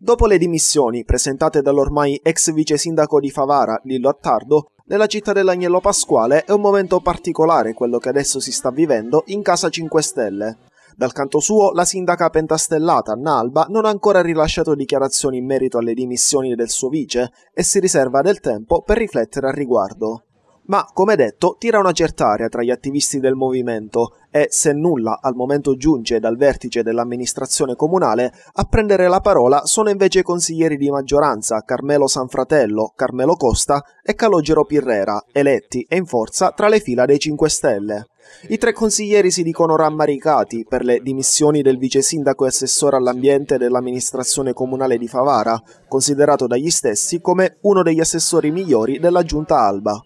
Dopo le dimissioni presentate dall'ormai ex vice sindaco di Favara, Lillo Attardo, nella città dell'Agnello Pasquale è un momento particolare quello che adesso si sta vivendo in Casa 5 Stelle. Dal canto suo, la sindaca pentastellata Anna Alba non ha ancora rilasciato dichiarazioni in merito alle dimissioni del suo vice e si riserva del tempo per riflettere al riguardo. Ma, come detto, tira una certa aria tra gli attivisti del movimento e, se nulla al momento giunge dal vertice dell'amministrazione comunale, a prendere la parola sono invece i consiglieri di maggioranza Carmelo Sanfratello, Carmelo Costa e Calogero Pirrera, eletti e in forza tra le fila dei 5 Stelle. I 3 consiglieri si dicono rammaricati per le dimissioni del vice sindaco e assessore all'ambiente dell'amministrazione comunale di Favara, considerato dagli stessi come uno degli assessori migliori della giunta Alba.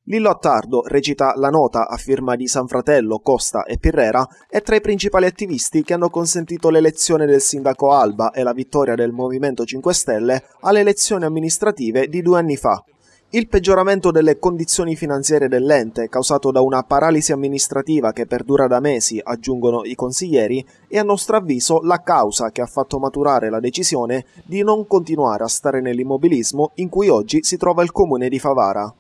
Lillo Attardo, recita la nota a firma di Sanfratello, Costa e Pirrera, è tra i principali attivisti che hanno consentito l'elezione del sindaco Alba e la vittoria del Movimento 5 Stelle alle elezioni amministrative di 2 anni fa. Il peggioramento delle condizioni finanziarie dell'ente, causato da una paralisi amministrativa che perdura da mesi, aggiungono i consiglieri, è a nostro avviso la causa che ha fatto maturare la decisione di non continuare a stare nell'immobilismo in cui oggi si trova il comune di Favara.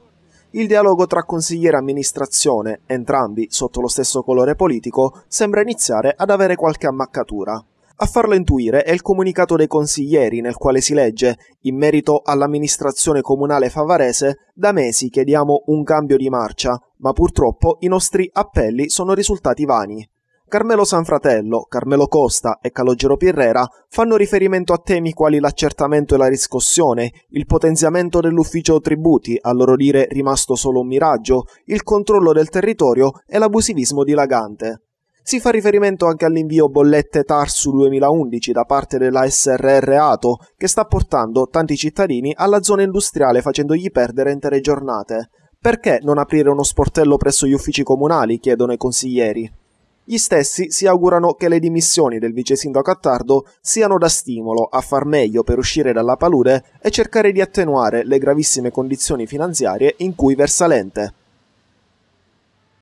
Il dialogo tra consigliere e amministrazione, entrambi sotto lo stesso colore politico, sembra iniziare ad avere qualche ammaccatura. A farlo intuire è il comunicato dei consiglieri nel quale si legge, in merito all'amministrazione comunale favarese, da mesi chiediamo un cambio di marcia, ma purtroppo i nostri appelli sono risultati vani. Carmelo Sanfratello, Carmelo Costa e Calogero Pirrera fanno riferimento a temi quali l'accertamento e la riscossione, il potenziamento dell'ufficio tributi, a loro dire rimasto solo un miraggio, il controllo del territorio e l'abusivismo dilagante. Si fa riferimento anche all'invio bollette Tarsu 2011 da parte della SRR Ato, che sta portando tanti cittadini alla zona industriale facendogli perdere intere giornate. Perché non aprire uno sportello presso gli uffici comunali, chiedono i consiglieri. Gli stessi si augurano che le dimissioni del vice sindaco Attardo siano da stimolo a far meglio per uscire dalla palude e cercare di attenuare le gravissime condizioni finanziarie in cui versa l'ente.